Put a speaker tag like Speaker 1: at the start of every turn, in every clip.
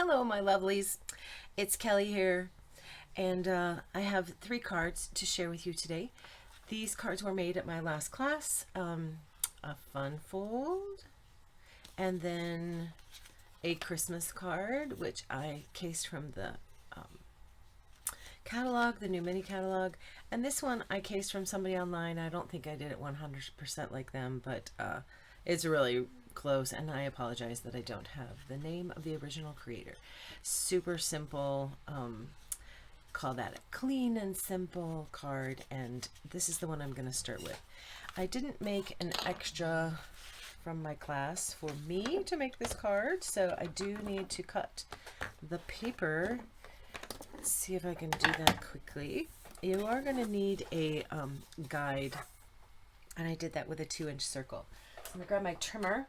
Speaker 1: Hello, my lovelies. It's Kelly here, and I have 3 cards to share with you today. These cards were made at my last class. A fun fold, and then a Christmas card, which I cased from the catalog, the new mini catalog. And this one I cased from somebody online. I don't think I did it 100% like them, but it's really close, and I apologize that I don't have the name of the original creator. Super simple. Call that a clean and simple card, and this is the one I'm going to start with. I didn't make an extra from my class for me to make this card, so I do need to cut the paper. Let's see if I can do that quickly. You are going to need a guide, and I did that with a 2-inch circle. So I'm going to grab my trimmer,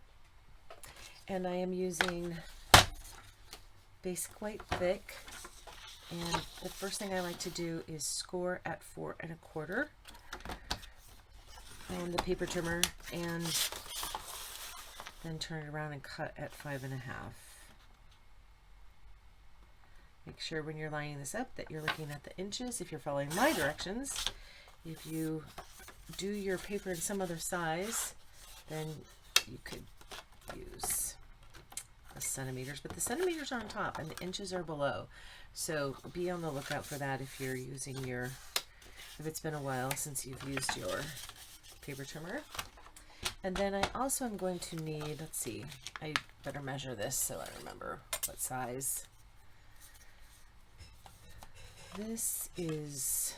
Speaker 1: and I am using Basic White Thick, and the first thing I like to do is score at 4 1/4 on the paper trimmer, and then turn it around and cut at 5 1/2. Make sure when you're lining this up that you're looking at the inches. If you're following my directions, if you do your paper in some other size, then you could use the centimeters, but the centimeters are on top and the inches are below. So be on the lookout for that if you're using if it's been a while since you've used your paper trimmer. And then I also am going to need, let's see, I better measure this so I remember what size. This is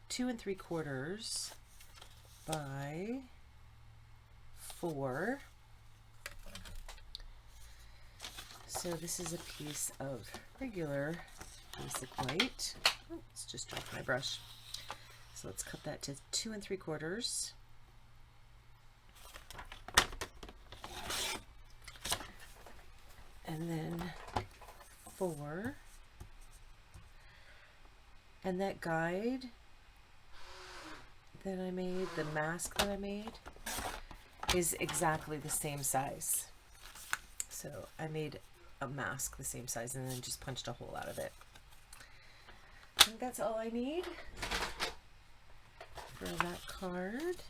Speaker 1: 2 3/4 by 4. So this is a piece of regular basic white. Oh, let's just drop my brush. So let's cut that to 2 3/4. And then 4. And that guide that I made, the mask that I made, is exactly the same size. So I made a mask the same size and then just punched a hole out of it. I think that's all I need for that card.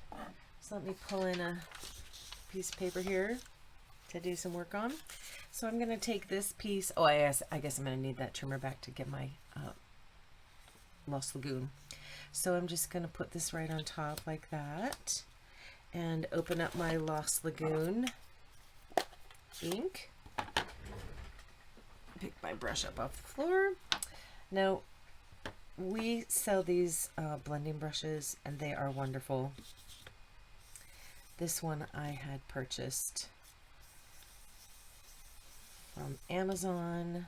Speaker 1: So let me pull in a piece of paper here to do some work on. So I'm going to take this piece. Oh, I guess I'm going to need that trimmer back to get my Lost Lagoon. So I'm just going to put this right on top like that and open up my Lost Lagoon ink. Pick my brush up off the floor. Now, we sell these blending brushes, and they are wonderful. This one I had purchased from Amazon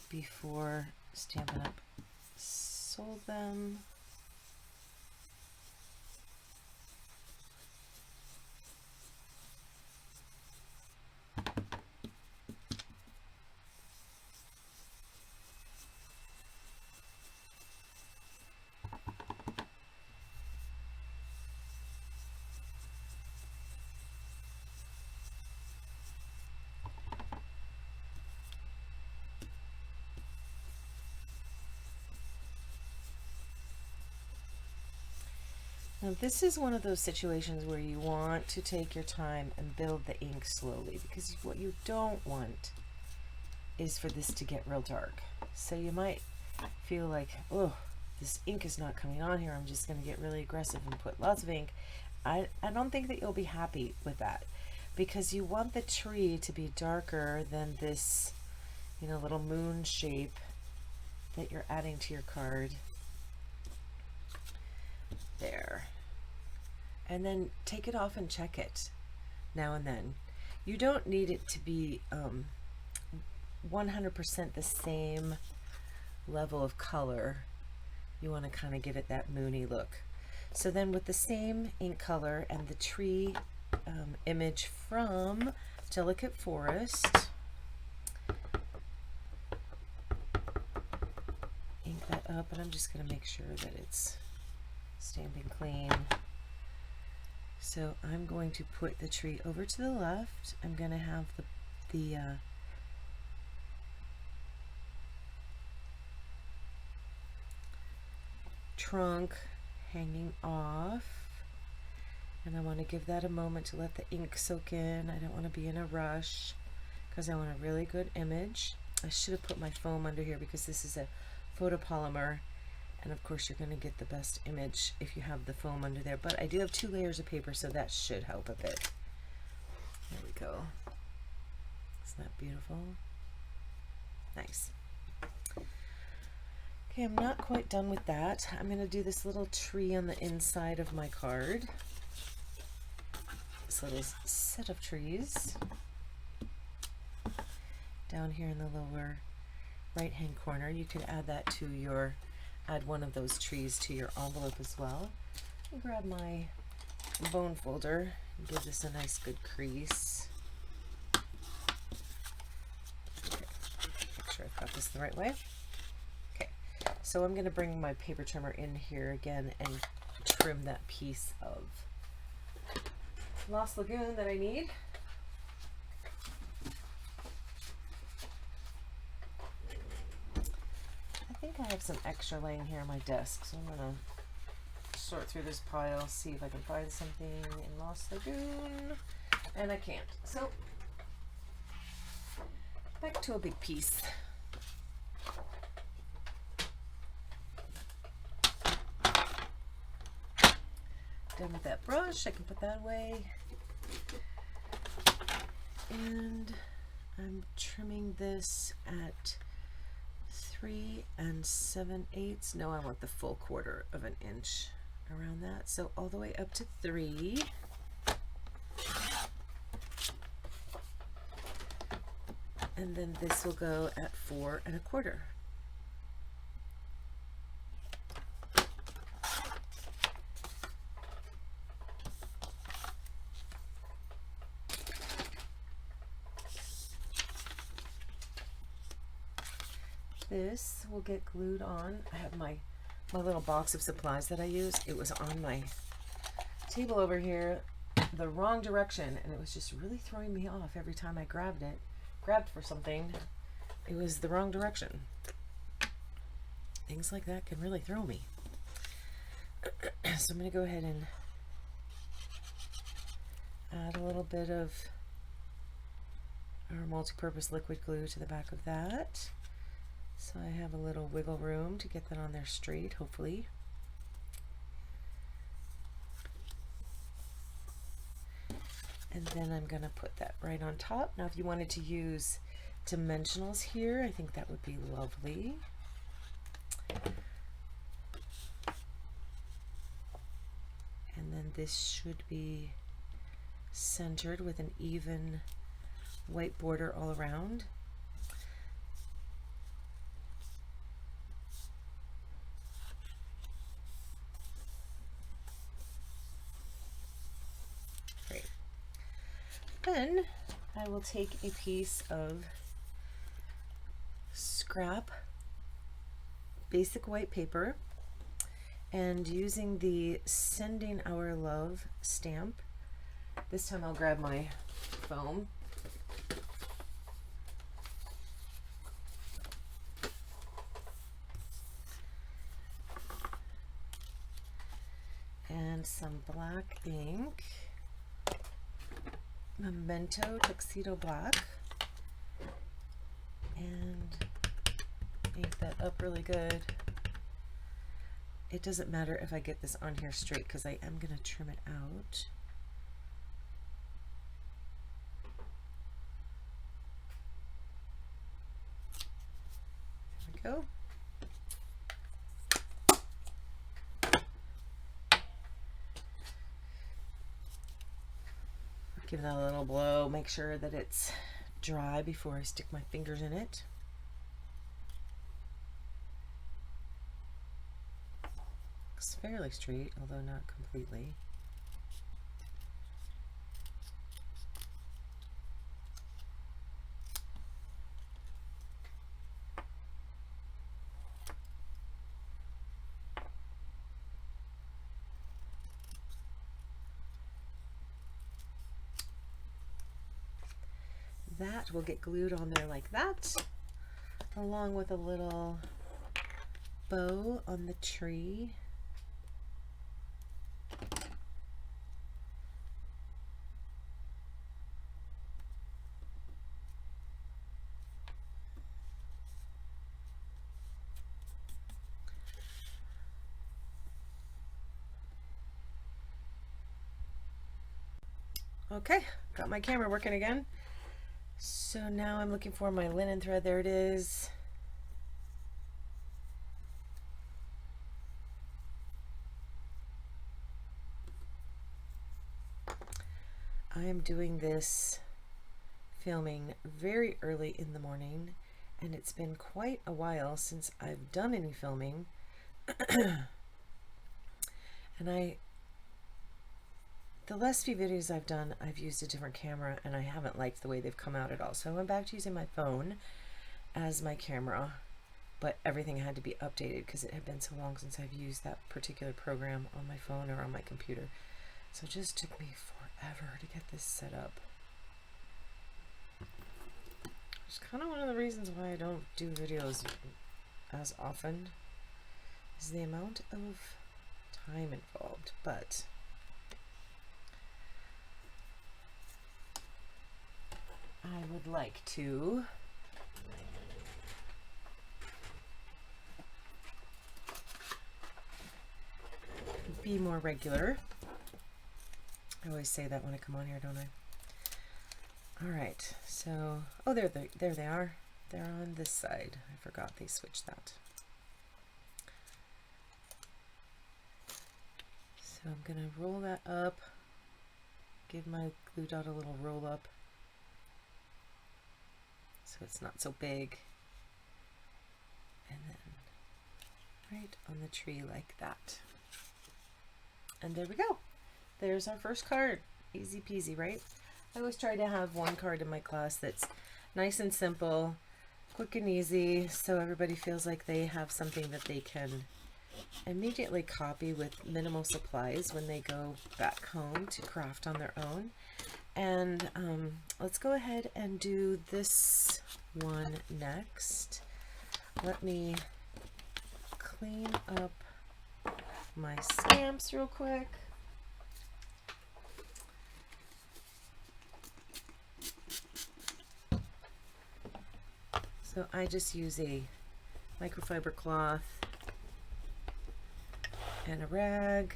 Speaker 1: before Stampin' Up! Sold them. Now this is one of those situations where you want to take your time and build the ink slowly, because what you don't want is for this to get real dark. So you might feel like, oh, this ink is not coming on here, I'm just going to get really aggressive and put lots of ink. I don't think that you'll be happy with that, because you want the tree to be darker than this, little moon shape that you're adding to your card. There. And then take it off and check it now and then. You don't need it to be 100% the same level of color. You want to kind of give it that moony look. So then with the same ink color and the tree image from Delicate Forest, ink that up, and I'm just going to make sure that it's stamping clean. So I'm going to put the tree over to the left. I'm going to have the trunk hanging off, and I want to give that a moment to let the ink soak in. I don't want to be in a rush because I want a really good image. I should have put my foam under here because this is a photopolymer, and of course you're going to get the best image if you have the foam under there, but I do have 2 layers of paper, so that should help a bit. There we go. Isn't that beautiful? Nice. Okay, I'm not quite done with that. I'm going to do this little tree on the inside of my card. This little set of trees. Down here in the lower right hand corner. You could add that to your, add one of those trees to your envelope as well. I'll grab my bone folder and give this a nice good crease. Okay, make sure I've got this the right way. Okay, so I'm going to bring my paper trimmer in here again and trim that piece of Lost Lagoon that I need. I think I have some extra laying here on my desk, so I'm going to sort through this pile, see if I can find something in Lost Lagoon, and I can't. So back to a big piece. Done with that brush, I can put that away. And I'm trimming this at 3 7/8. No, I want the full 1/4 of an inch around that. So all the way up to 3. And then this will go at 4 1/4. This will get glued on. I have my little box of supplies that I use. It was on my table over here the wrong direction, and it was just really throwing me off every time I grabbed for something. It was the wrong direction. Things like that can really throw me. So I'm going to go ahead and add a little bit of our multi-purpose liquid glue to the back of that. So I have a little wiggle room to get that on there straight, hopefully. And then I'm going to put that right on top. Now if you wanted to use dimensionals here, I think that would be lovely. And then this should be centered with an even white border all around. Then I will take a piece of scrap basic white paper, and using the Sending Our Love stamp, this time I'll grab my foam. And some black ink. Memento Tuxedo Black, and ink that up really good. It doesn't matter if I get this on here straight because I am going to trim it out. There we go. Give that a little blow, make sure that it's dry before I stick my fingers in it. Looks fairly straight, although not completely. that will get glued on there like that, along with a little bow on the tree. Okay, got my camera working again. So now I'm looking for my linen thread. There it is. I am doing this filming very early in the morning, and it's been quite a while since I've done any filming. And the last few videos I've done, I've used a different camera and I haven't liked the way they've come out at all. So I went back to using my phone as my camera, but everything had to be updated because it had been so long since I've used that particular program on my phone or on my computer. So it just took me forever to get this set up. It's kind of one of the reasons why I don't do videos as often, is the amount of time involved. But I would like to be more regular. I always say that when I come on here, don't I? All right, so, oh, there they are. They're on this side. I forgot they switched that. So I'm gonna roll that up, give my glue dot a little roll up so it's not so big, and then right on the tree like that. And there we go. There's our first card. Easy peasy, right? I always try to have one card in my class that's nice and simple, quick and easy, so everybody feels like they have something that they can immediately copy with minimal supplies when they go back home to craft on their own. And let's go ahead and do this one next. Let me clean up my stamps real quick. So I just use a microfiber cloth and a rag.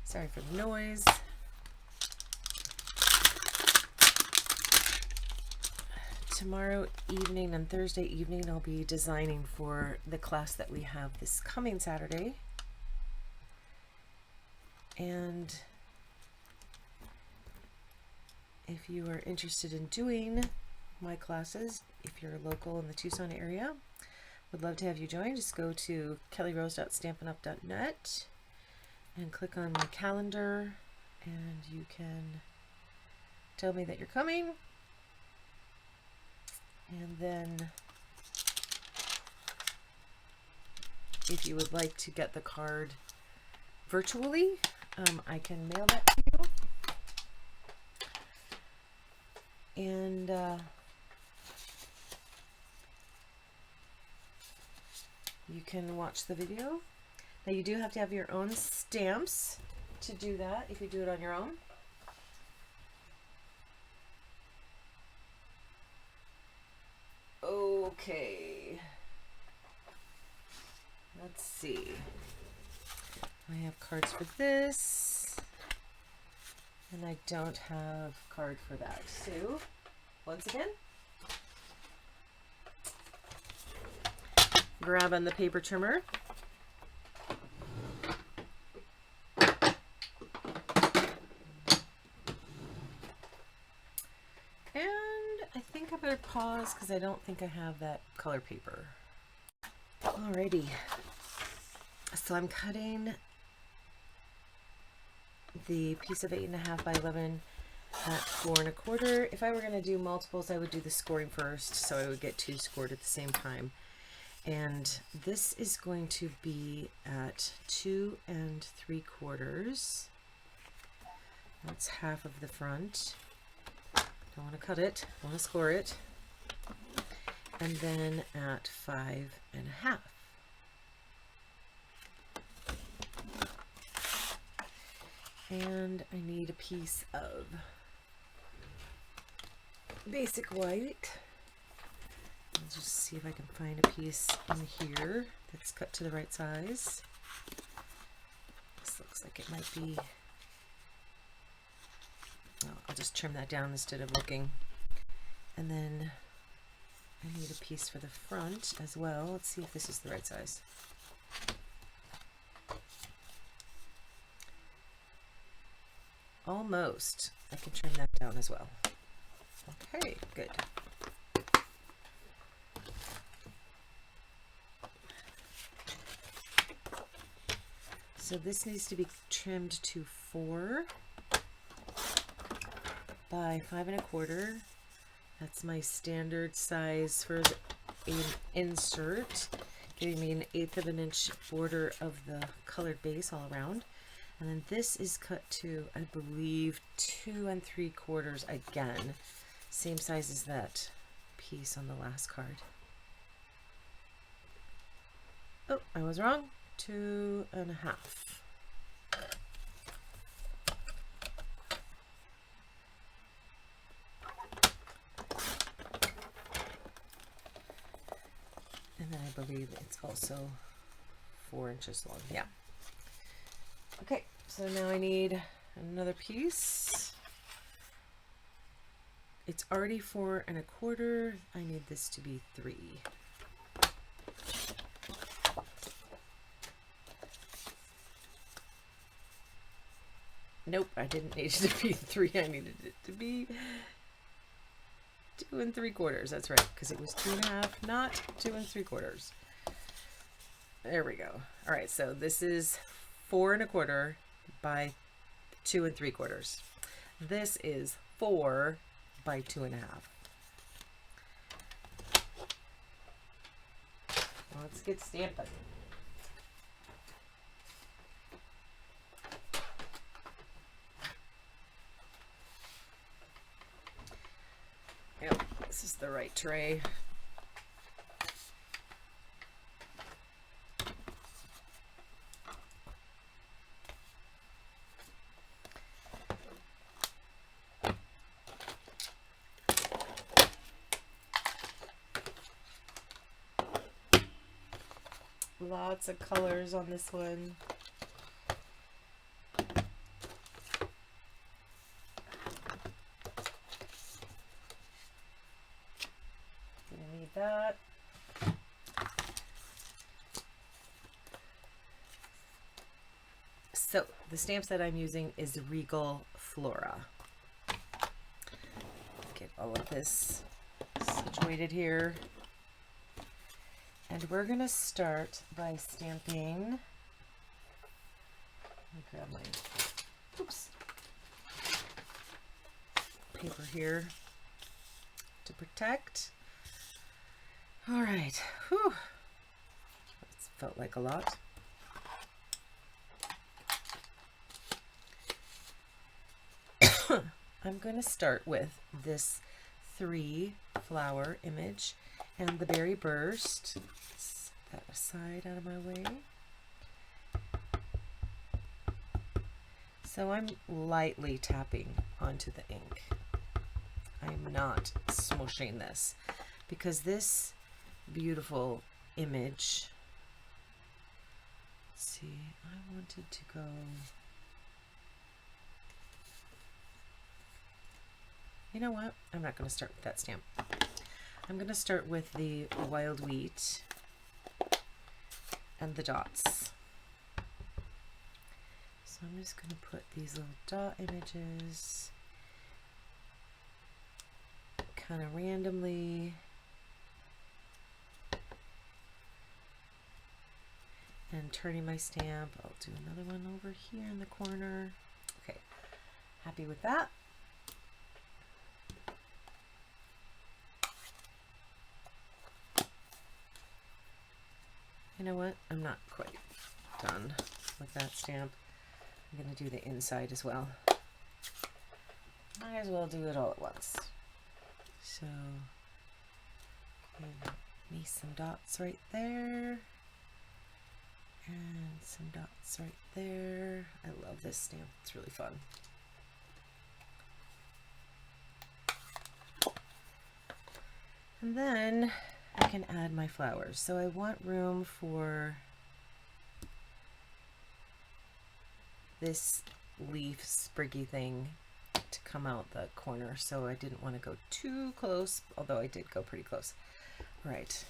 Speaker 1: Sorry for the noise. Tomorrow evening and Thursday evening I'll be designing for the class that we have this coming Saturday. And if you are interested in doing my classes, if you're local in the Tucson area, would love to have you join. Just go to kellyrose.stampinup.net and click on my calendar, and you can tell me that you're coming. And then if you would like to get the card virtually, I can mail that to you. And you can watch the video. Now you do have to have your own stamps to do that if you do it on your own. Okay. Let's see. I have cards for this, and I don't have card for that. So, once again, grabbing the paper trimmer. And I think I better pause because I don't think I have that color paper. Alrighty. So I'm cutting the piece of 8.5 by 11 at 4 1/4. If I were going to do multiples, I would do the scoring first, so I would get 2 scored at the same time. And this is going to be at 2 3/4. That's half of the front. Don't want to cut it, want to score it. And then at 5 1/2. And I need a piece of basic white. I'll just see if I can find a piece in here that's cut to the right size. This looks like it might be. Oh, I'll just trim that down instead of looking. And then I need a piece for the front as well. Let's see if this is the right size. Almost. I can trim that down as well. Okay, good. So this needs to be trimmed to 4 by 5 1/4. That's my standard size for an insert, giving me an 1/8 of an inch border of the colored base all around. And then this is cut to, I believe, 2 3/4 again. Same size as that piece on the last card. Oh, I was wrong. 2 1/2. And then I believe it's also 4 inches long. Yeah. Okay, so now I need another piece. It's already 4 1/4. I need this to be 3. Nope, I didn't need it to be 3. I needed it to be 2 3/4. That's right, because it was 2 1/2, not 2 3/4. There we go. All right, so this is 4 1/4 by 2 3/4. This is 4 by 2 1/2. Let's get stamping. Yep, this is the right tray. Lots of colors on this one. Gonna need that. So the stamp set I'm using is Regal Flora. Get all of this situated here. And we're going to start by stamping. Let me grab my paper here to protect. All right. Whew. That's felt like a lot. I'm going to start with this 3 flower image and the berry burst. Set that aside out of my way. So I'm lightly tapping onto the ink. I'm not smushing this because this beautiful image, let's see, I wanted to go, you know what? I'm not going to start with that stamp. I'm going to start with the wild wheat and the dots. So I'm just going to put these little dot images kind of randomly. And turning my stamp. I'll do another one over here in the corner. Okay, happy with that. You know what? I'm not quite done with that stamp. I'm going to do the inside as well. Might as well do it all at once. So, give me some dots right there. And some dots right there. I love this stamp. It's really fun. And then I can add my flowers. So I want room for this leaf spriggy thing to come out the corner. So I didn't want to go too close, although I did go pretty close. All right.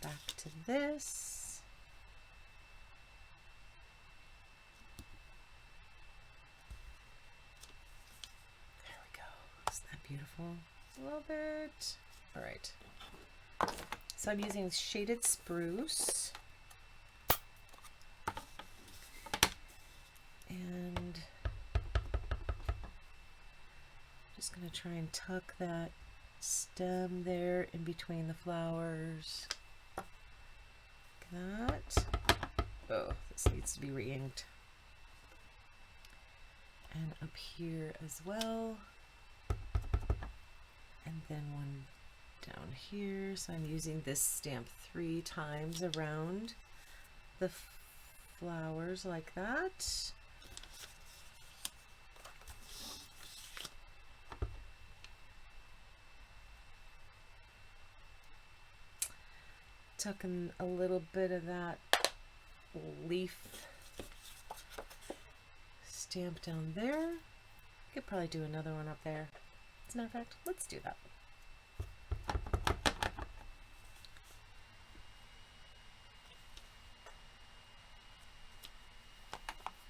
Speaker 1: Back to this. There we go. Isn't that beautiful? Love it. All right. So I'm using shaded spruce. And just going to try and tuck that stem there in between the flowers. That. Oh, this needs to be re-inked. And up here as well. And then one down here. So I'm using this stamp 3 times around the flowers like that. Tucking a little bit of that leaf stamp down there. Could probably do another one up there. As a matter of fact, let's do that.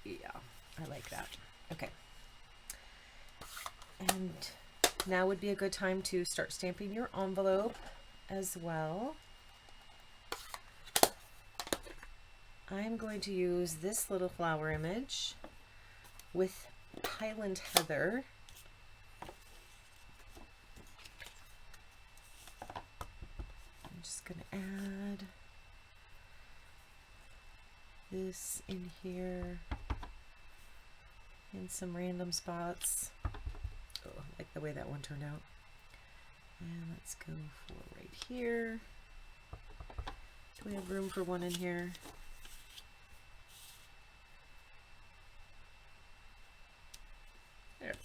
Speaker 1: Yeah, I like that. Okay. And now would be a good time to start stamping your envelope as well. I'm going to use this little flower image with Highland Heather. I'm just going to add this in here in some random spots. Oh, I like the way that one turned out. And let's go for right here. Do we have room for one in here? There.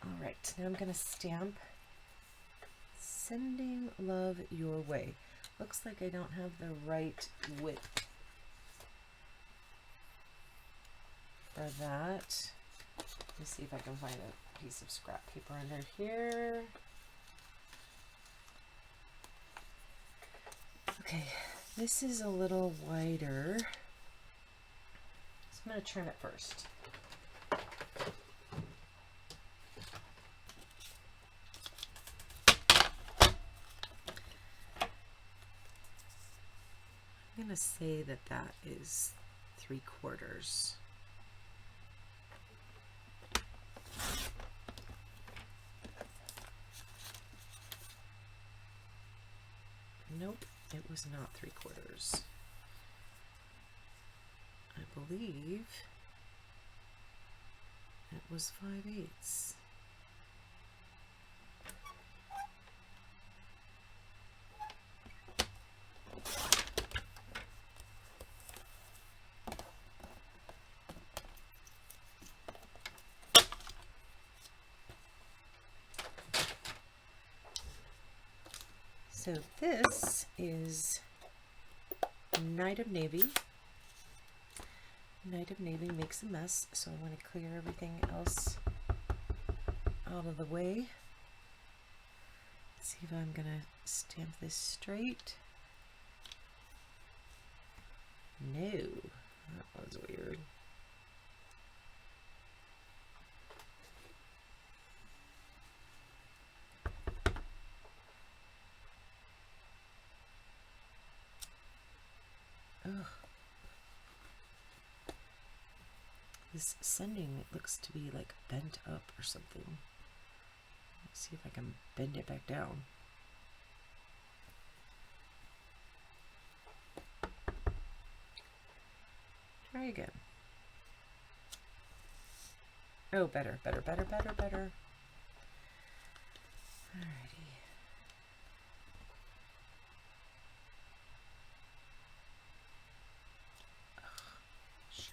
Speaker 1: All right, now I'm going to stamp Sending Love Your Way. Looks like I don't have the right width for that. Let me see if I can find a piece of scrap paper under here. Okay, this is a little wider. So I'm going to trim it first. I'm going to say that that is 3/4. Nope, it was not 3/4. I believe it was 5/8. So this is Night of Navy. Night of Navy makes a mess, so I want to clear everything else out of the way. Let's see if I'm gonna stamp this straight. No, that was weird. Ugh. this sending, it looks to be like bent up or something. Let's see if I can bend it back down. Try again. Oh, better. Alrighty. Shoot.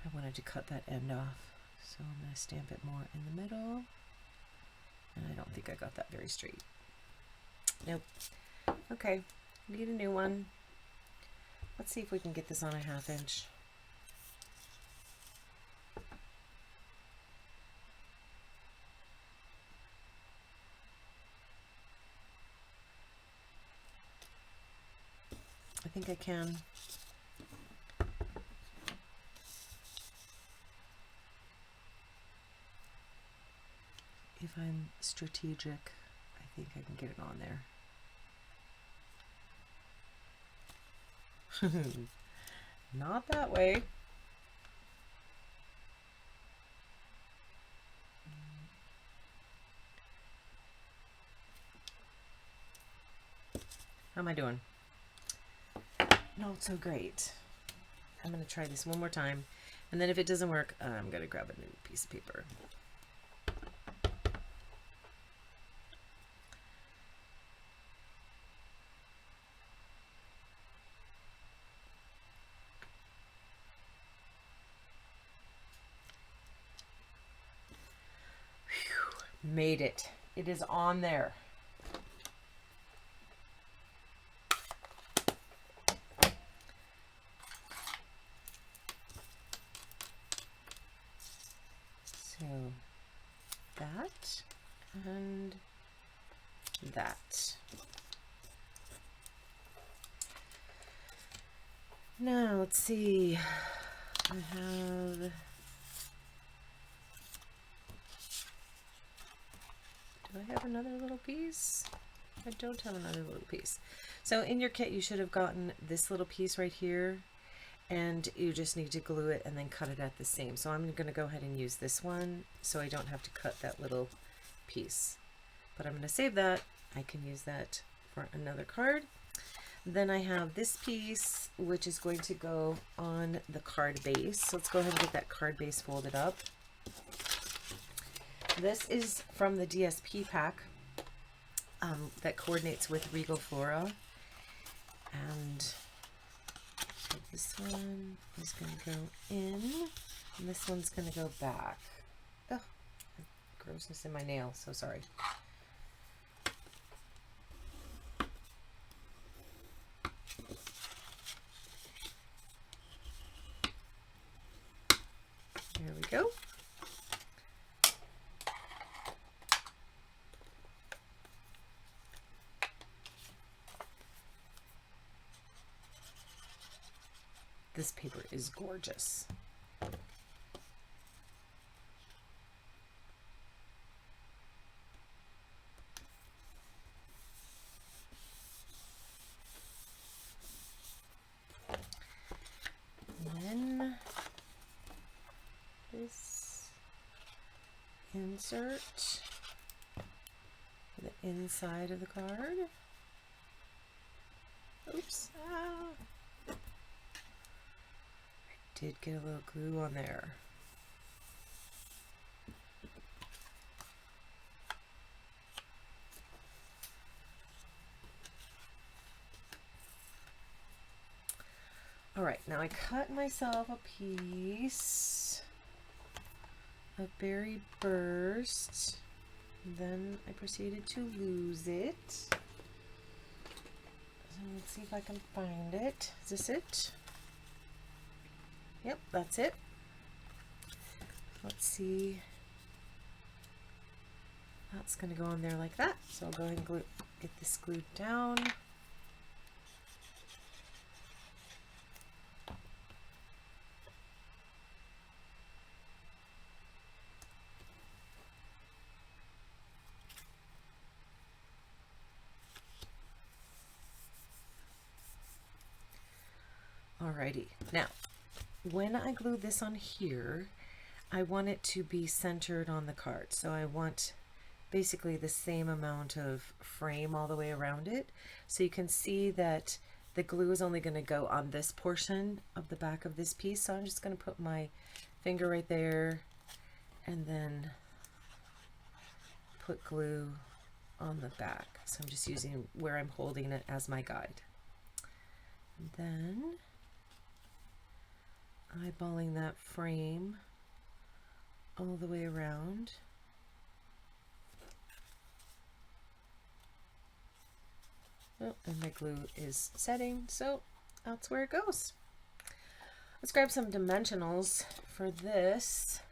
Speaker 1: I wanted to cut that end off, so I'm going to stamp it more in the middle. And I don't think I got that very straight. Nope. Okay, need a new one. Let's see if we can get this on a 1/2 inch. I think I can. If I'm strategic, I think I can get it on there. Not that way. How am I doing? Not so great. I'm going to try this one more time, and then if it doesn't work, I'm going to grab a new piece of paper. Whew, made it. It is on there. So that and that. Now let's see. I have, do I have another little piece? I don't have another little piece. So in your kit you should have gotten this little piece right here, and you just need to glue it and then cut it at the seam. So I'm going to go ahead and use this one so I don't have to cut that little piece. But I'm going to save that. I can use that for another card. Then I have this piece, which is going to go on the card base. So let's go ahead and get that card base folded up. This is from the DSP pack that coordinates with Regal Flora. And this one is going to go in, and this one's going to go back. Oh, grossness in my nail, so sorry. There we go. This paper is gorgeous. And then this insert the inside of the card. Oops. Ah. Did get a little glue on there. All right, now I cut myself a piece of berry burst. Then I proceeded to lose it. So let's see if I can find it. Is this it? Yep, that's it. Let's see. That's going to go on there like that. So I'll go ahead and get this glued down. Alrighty, now when I glue this on here, I want it to be centered on the card. So I want basically the same amount of frame all the way around it. So you can see that the glue is only going to go on this portion of the back of this piece. So I'm just going to put my finger right there and then put glue on the back. So I'm just using where I'm holding it as my guide. And then eyeballing that frame all the way around. Oh, and my glue is setting, so that's where it goes. Let's grab some dimensionals for this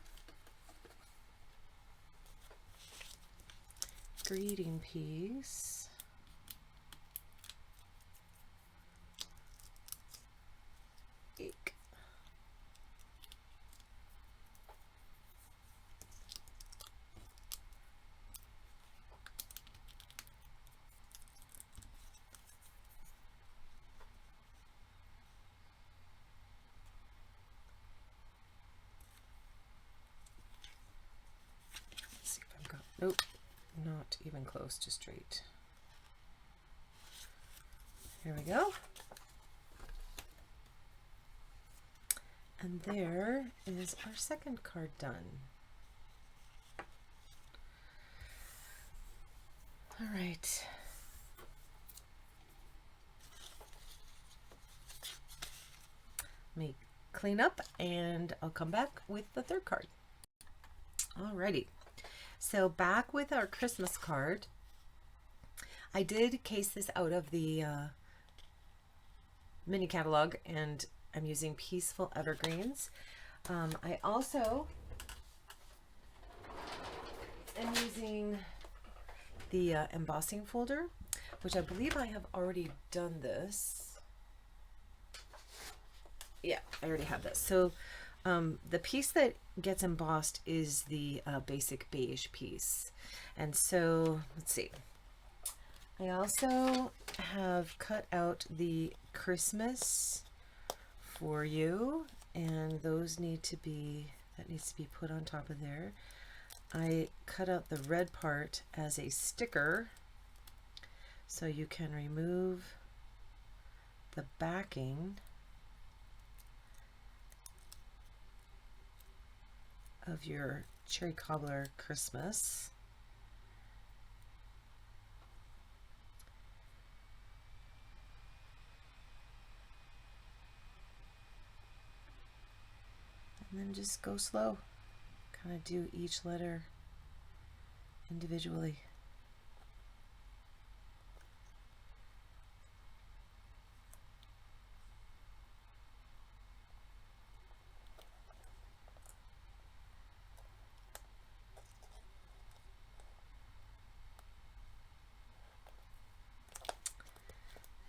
Speaker 1: greeting piece. Eek. Let's see if I've got, nope, not even close to straight. Here we go. And there is our second card done. All right. Let me clean up and I'll come back with the third card. Alrighty. So back with our Christmas card. I did case this out of the mini catalog and I'm using Peaceful Evergreens. I also am using the embossing folder, which I believe I have already done this. Yeah, I already have this. So the piece that gets embossed is the basic beige piece. And so, let's see. I also have cut out the Christmas for you, and those need to be, that needs to be put on top of there. I cut out the red part as a sticker, so you can remove the backing of your cherry cobbler Christmas. And then just go slow. Kind of do each letter individually.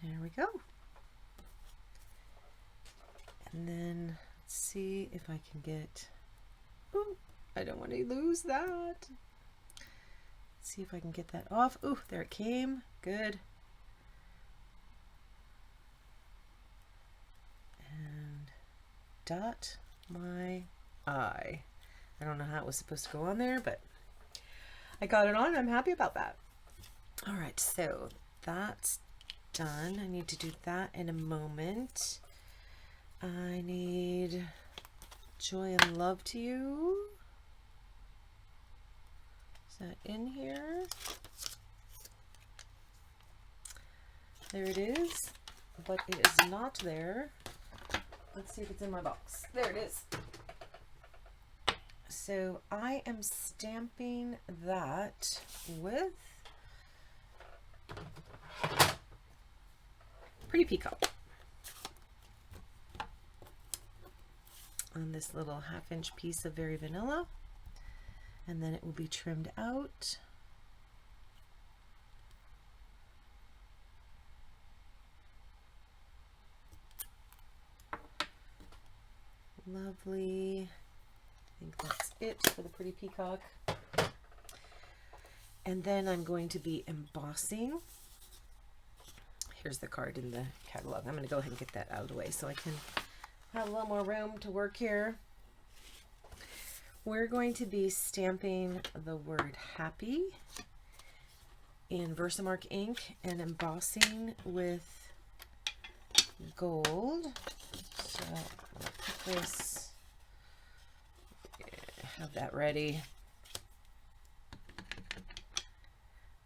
Speaker 1: There we go. And then let's see if I can get, ooh, I don't want to lose that. Let's see if I can get that off. Ooh, there it came. Good. And dot my I. I don't know how it was supposed to go on there, but I got it on. I'm happy about that. All right, so that's done. I need to do that in a moment. I need joy and love to you. Is that in here? There it is, but it is not there. Let's see if it's in my box. There it is. So I am stamping that with Pretty Peacock on this little 1/2-inch piece of Very Vanilla, and then it will be trimmed out. Lovely. I think that's it for the Pretty Peacock. And then I'm going to be embossing. Here's the card in the catalog. I'm going to go ahead and get that out of the way so I can have a little more room to work here. We're going to be stamping the word happy in Versamark ink and embossing with gold. So I'll put this, have that ready.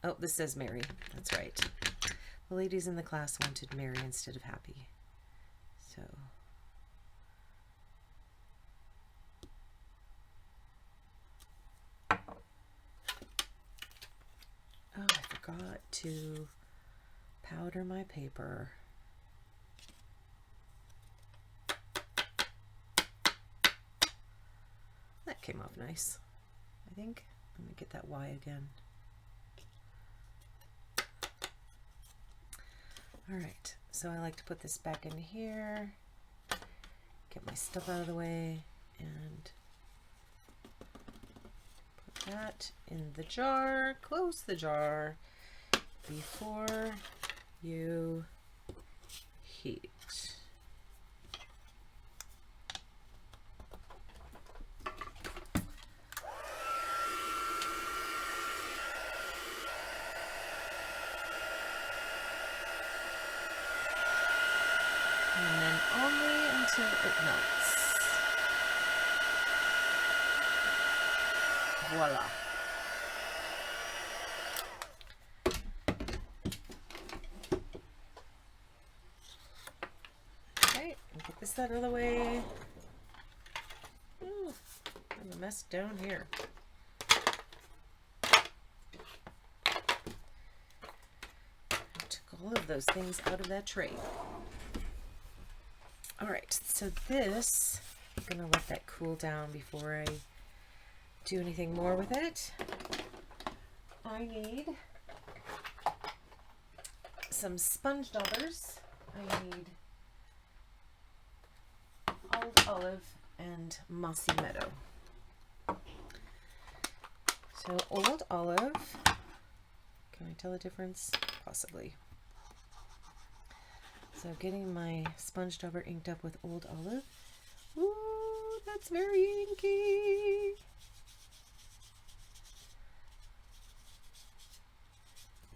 Speaker 1: Oh, this says Mary. That's right. The ladies in the class wanted Mary instead of happy. So oh, I forgot to powder my paper. That came off nice, I think. Let me get that Y again. All right, so I like to put this back in here, get my stuff out of the way, and put that in the jar. Close the jar before you heat. And then only until it melts. Voila. Okay, get this out of the way. Ooh, I have a mess down here. I took all of those things out of that tray. All right, so this, I'm gonna let that cool down before I do anything more with it. I need some sponge daubers. I need Old Olive and Mossy Meadow. So Old Olive, can I tell the difference? Possibly. So getting my sponge dauber inked up with Old Olive. Ooh, that's very inky.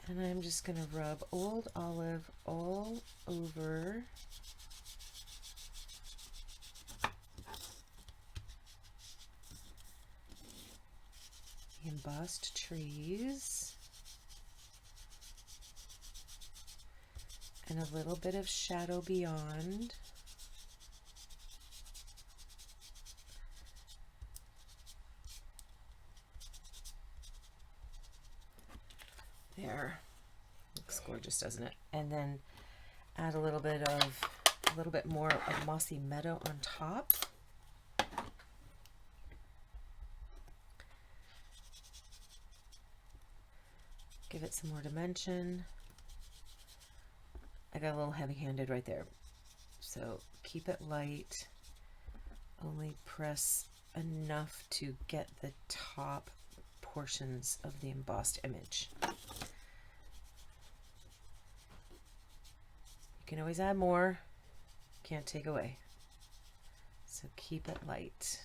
Speaker 1: And I'm just going to rub Old Olive all over the embossed trees. And a little bit of shadow beyond. There. Looks gorgeous, doesn't it? And then add a little bit more of Mossy Meadow on top. Give it some more dimension. I got a little heavy-handed right there. So keep it light. Only press enough to get the top portions of the embossed image. You can always add more. Can't take away. So keep it light.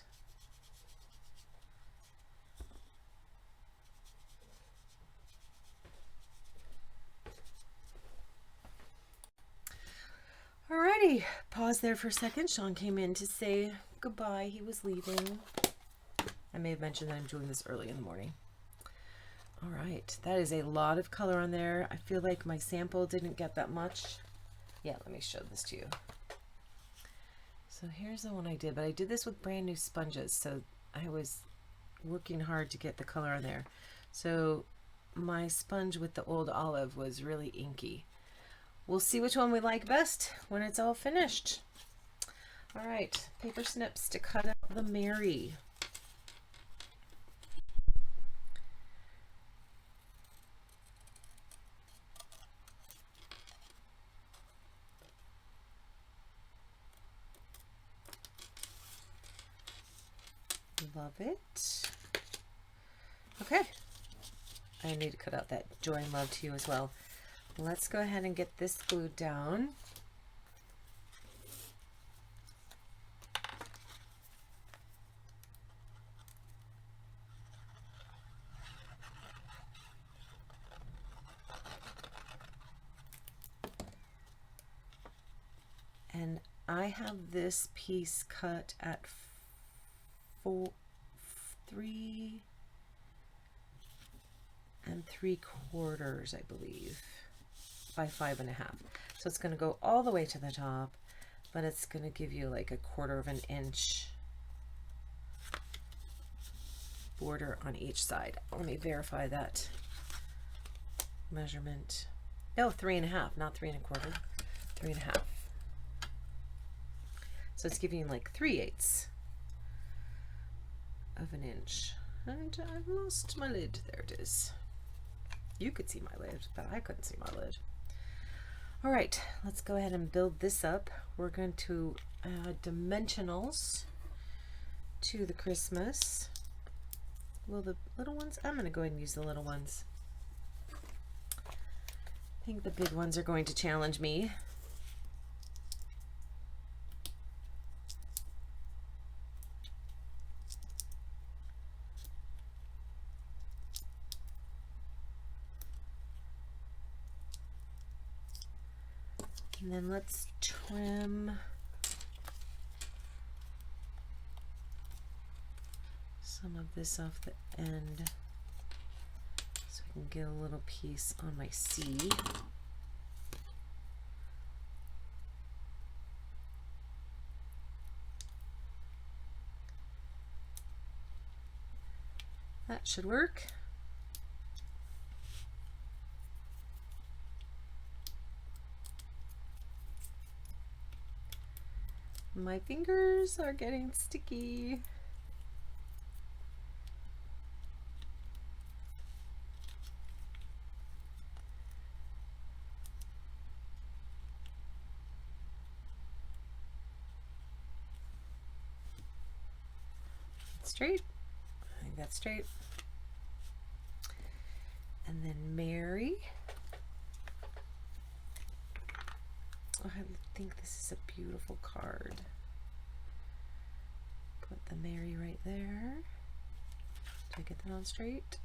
Speaker 1: Alrighty, pause there for a second. Sean came in to say goodbye. He was leaving. I may have mentioned that I'm doing this early in the morning. All right, that is a lot of color on there. I feel like my sample didn't get that much. Yeah, let me show this to you. So here's the one I did, but I did this with brand new sponges, so I was working hard to get the color on there. So my sponge with the Old Olive was really inky. We'll see which one we like best when it's all finished. All right, paper snips to cut out the Mary. Love it. Okay, I need to cut out that Joy and Love to You as well. Let's go ahead and get this glued down. I have this piece cut at 3 3/4, I believe, by 5.5. So it's going to go all the way to the top, but it's going to give you like 1/4 of an inch border on each side. Let me verify that measurement. No, 3.5, not 3 1/4, 3.5. So it's giving you like 3/8 of an inch. And I've lost my lid. There it is. You could see my lid, but I couldn't see my lid. All right, let's go ahead and build this up. We're going to add dimensionals to the Christmas. Will the little ones? I'm going to go ahead and use the little ones. I think the big ones are going to challenge me. And then let's trim some of this off the end so I can get a little piece on my C. That should work. My fingers are getting sticky. Straight. I think that's straight. And then Mary. Oh, I think this is a beautiful card. Put the Mary right there. Did I get that on straight?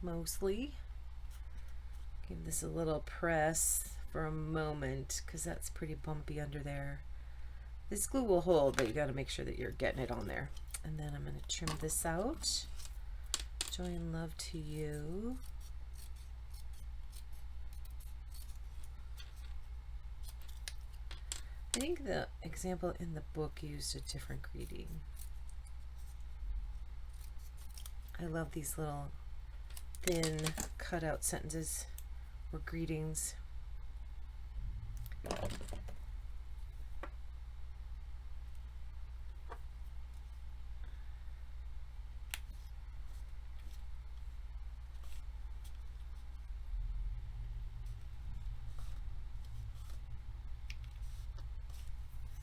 Speaker 1: Mostly. Give this a little press for a moment because that's pretty bumpy under there. This glue will hold, but you got to make sure that you're getting it on there. And then I'm going to trim this out. Joy and love to you. I think the example in the book used a different greeting. I love these little thin cutout sentences or greetings.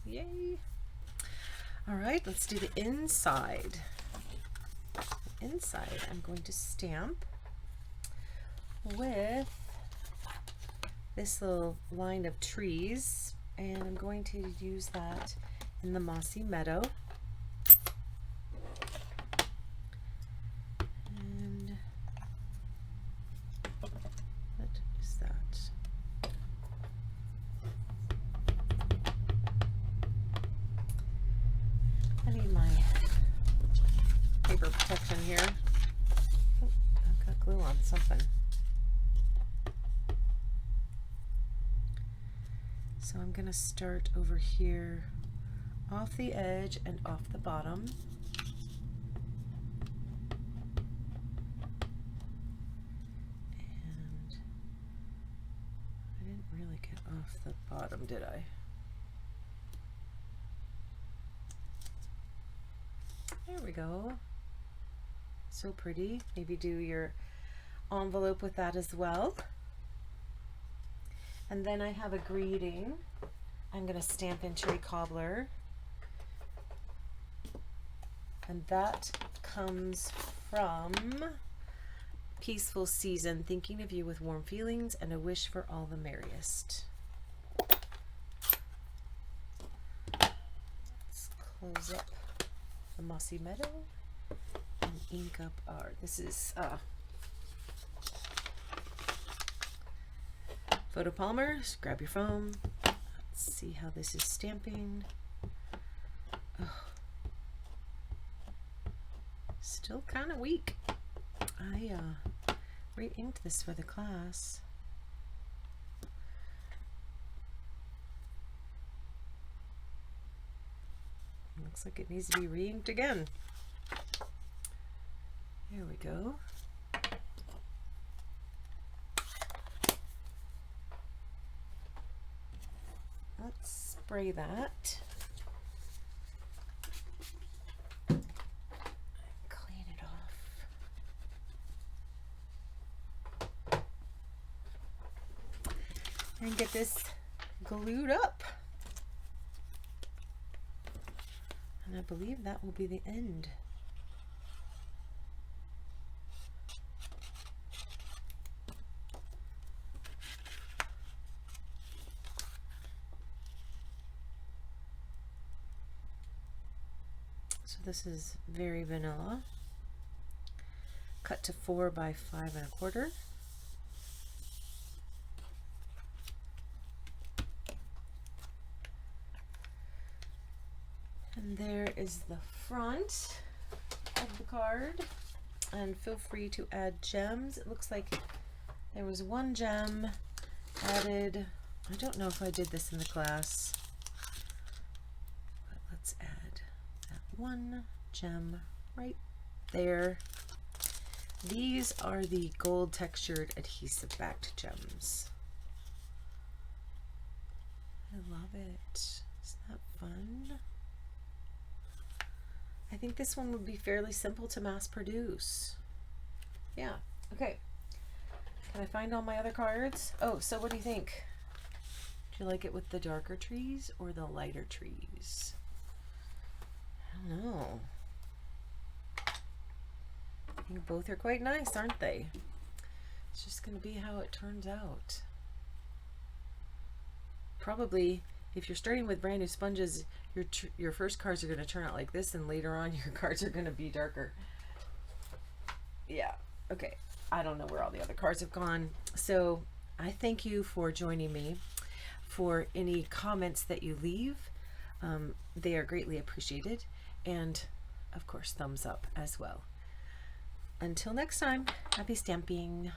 Speaker 1: Yay! All right, let's do the inside. The inside, I'm going to stamp with this little line of trees, and I'm going to use that in the mossy meadow. And what is that? I need my paper protection here. Oh, I've got glue on something. So I'm going to start over here off the edge and off the bottom. And I didn't really get off the bottom, did I? There we go. So pretty. Maybe do your envelope with that as well. And then I have a greeting. I'm going to stamp in Cherry Cobbler. And that comes from Peaceful Season, thinking of you with warm feelings and a wish for all the merriest. Let's close up the mossy meadow and ink up our, this is photopolymers. Grab your foam, Let's see how this is stamping. Oh. Still kind of weak. I re-inked this for the class. Looks like it needs to be re-inked again. There we go. Let's spray that. Clean it off. And get this glued up. And I believe that will be the end. So this is very vanilla. Cut to 4 by 5 1/4. And there is the front of the card. And feel free to add gems. It looks like there was one gem added. I don't know if I did this in the class, but let's add that one gem right there. These are the gold textured adhesive backed gems. I love it. Isn't that fun? I think this one would be fairly simple to mass produce. Yeah, okay. Can I find all my other cards? Oh, so what do you think? Do you like it with the darker trees or the lighter trees? I don't know. I think both are quite nice, aren't they? It's just going to be how it turns out. Probably, if you're starting with brand new sponges, your first cards are going to turn out like this, and later on your cards are going to be darker. Yeah, okay. I don't know where all the other cards have gone. So I thank you for joining me. For any comments that you leave, they are greatly appreciated. And of course, thumbs up as well. Until next time, happy stamping.